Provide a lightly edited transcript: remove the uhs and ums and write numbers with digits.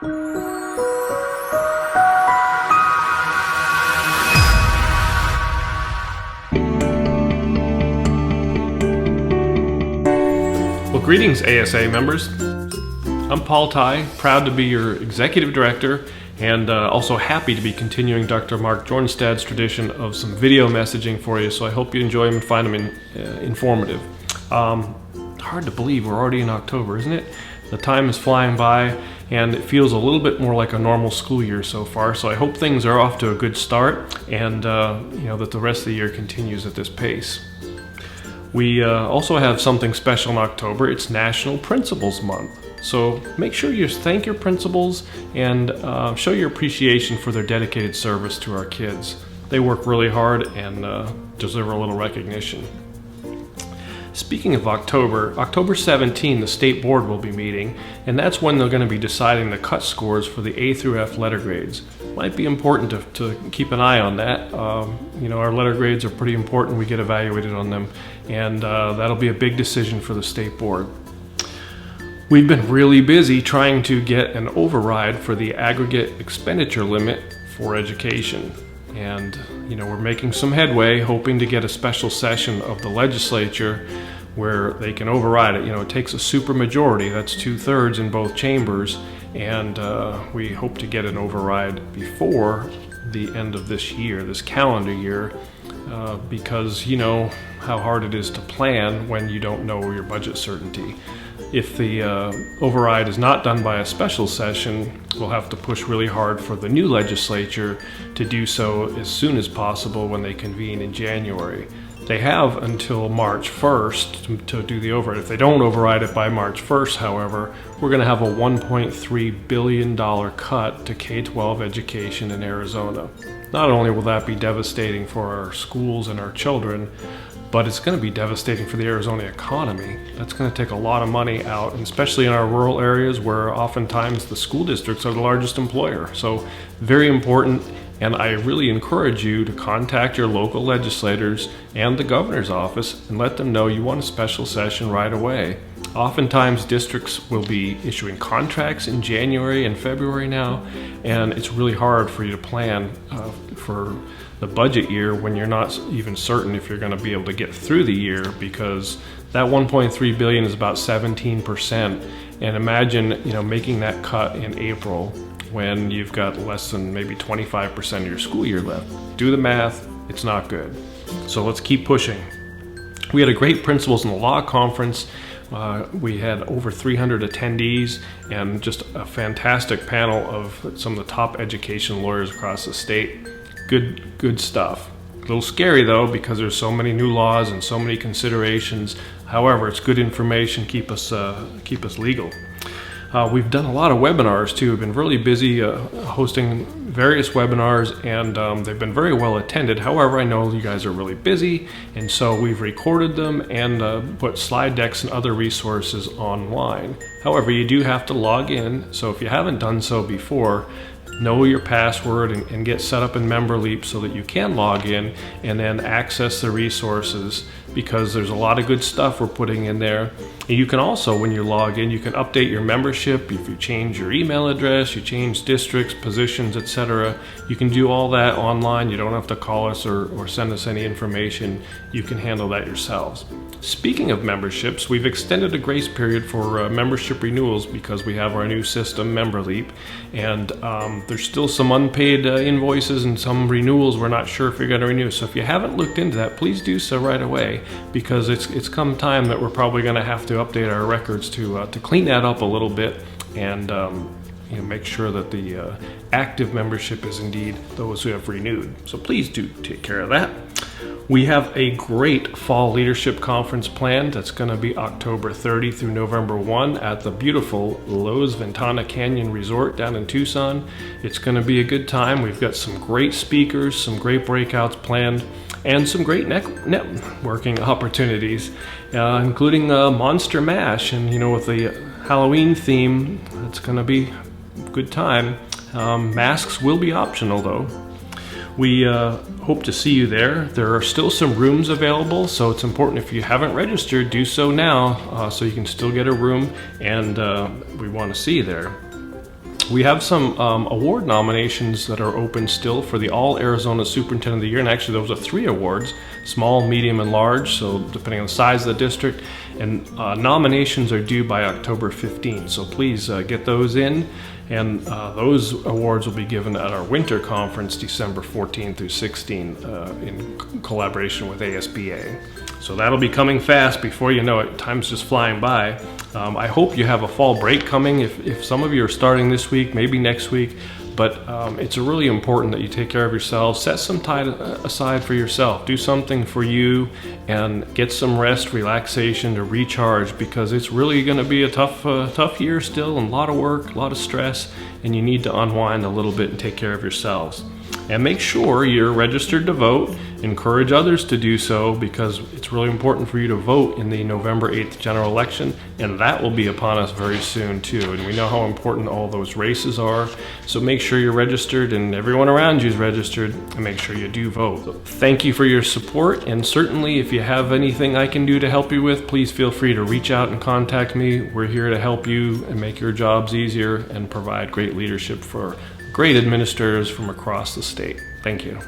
Well, greetings ASA members. I'm Paul Ty, proud to be your executive director and also happy to be continuing Dr. Mark Jornstad's tradition of some video messaging for you, so I hope you enjoy them and find them informative. Hard to believe we're already in October, isn't it? The time is flying by and it feels a little bit more like a normal school year so far, so I hope things are off to a good start and that the rest of the year continues at this pace. We also have something special in October. It's National Principals Month. So make sure you thank your principals and show your appreciation for their dedicated service to our kids. They work really hard and deserve a little recognition. Speaking of October, October 17, the state board will be meeting, and that's when they're going to be deciding the cut scores for the A through F letter grades. Might be important to keep an eye on that. Our letter grades are pretty important. We get evaluated on them, and that'll be a big decision for the state board. We've been really busy trying to get an override for the aggregate expenditure limit for education. And, we're making some headway, hoping to get a special session of the legislature where they can override it. It takes a supermajority, that's 2/3 in both chambers, and we hope to get an override before the end of this year, this calendar year, because you know how hard it is to plan when you don't know your budget certainty. If the override is not done by a special session, we'll have to push really hard for the new legislature to do so as soon as possible when they convene in January. They have until March 1st to do the override. If they don't override it by March 1st, however, we're going to have a $1.3 billion cut to K-12 education in Arizona. Not only will that be devastating for our schools and our children, but it's going to be devastating for the Arizona economy. That's going to take a lot of money out, and especially in our rural areas where oftentimes the school districts are the largest employer. So very important, and I really encourage you to contact your local legislators and the governor's office and let them know you want a special session right away. Oftentimes districts will be issuing contracts in January and February now, and it's really hard for you to plan for the budget year when you're not even certain if you're going to be able to get through the year, because that 1.3 billion is about 17%, and imagine making that cut in April when you've got less than maybe 25% of your school year left. Do the math, it's not good. So let's keep pushing. We had a great Principals in the Law conference. We had over 300 attendees and just a fantastic panel of some of the top education lawyers across the state. Good stuff. A little scary though, because there's so many new laws and so many considerations. However, it's good information, keep us legal. We've done a lot of webinars too. We've been really busy hosting various webinars, and they've been very well attended. However, I know you guys are really busy, and so we've recorded them and put slide decks and other resources online. However, you do have to log in, so if you haven't done so before, know your password and get set up in MemberLeap so that you can log in and then access the resources, because there's a lot of good stuff we're putting in there. And you can also, when you log in, you can update your membership. If you change your email address, you change districts, positions, etc., you can do all that online. You don't have to call us or send us any information. You can handle that yourselves. Speaking of memberships, we've extended a grace period for membership renewals because we have our new system, MemberLeap, and there's still some unpaid invoices and some renewals we're not sure if you're going to renew. So if you haven't looked into that, please do so right away, because it's come time that we're probably going to have to update our records to clean that up a little bit and make sure that the active membership is indeed those who have renewed. So please do take care of that. We have a great fall leadership conference planned. That's going to be October 30 through November 1 at the beautiful Lowe's Ventana Canyon Resort down in Tucson. It's going to be a good time. We've got some great speakers, some great breakouts planned, and some great networking opportunities, including Monster Mash. And with the Halloween theme, it's going to be a good time. Masks will be optional though. We hope to see you there. There are still some rooms available, so it's important, if you haven't registered, do so now so you can still get a room, and we want to see you there. We have some award nominations that are open still for the All Arizona Superintendent of the Year, and actually those are 3 awards, small, medium, and large, so depending on the size of the district, and nominations are due by October 15th, so please get those in, and those awards will be given at our winter conference December 14 through 16 in collaboration with ASBA. So that'll be coming fast. Before you know it, time's just flying by. I hope you have a fall break coming. If some of you are starting this week, maybe next week, but it's really important that you take care of yourselves. Set some time aside for yourself. Do something for you and get some rest, relaxation to recharge, because it's really going to be a tough year still, and a lot of work, a lot of stress, and you need to unwind a little bit and take care of yourselves. And make sure you're registered to vote. Encourage others to do so, because it's really important for you to vote in the November 8th general election, and that will be upon us very soon too. And we know how important all those races are, so make sure you're registered and everyone around you is registered, and make sure you do vote. So thank you for your support, and certainly if you have anything I can do to help you with, please feel free to reach out and contact me. We're here to help you and make your jobs easier and provide great leadership for great administrators from across the state. Thank you.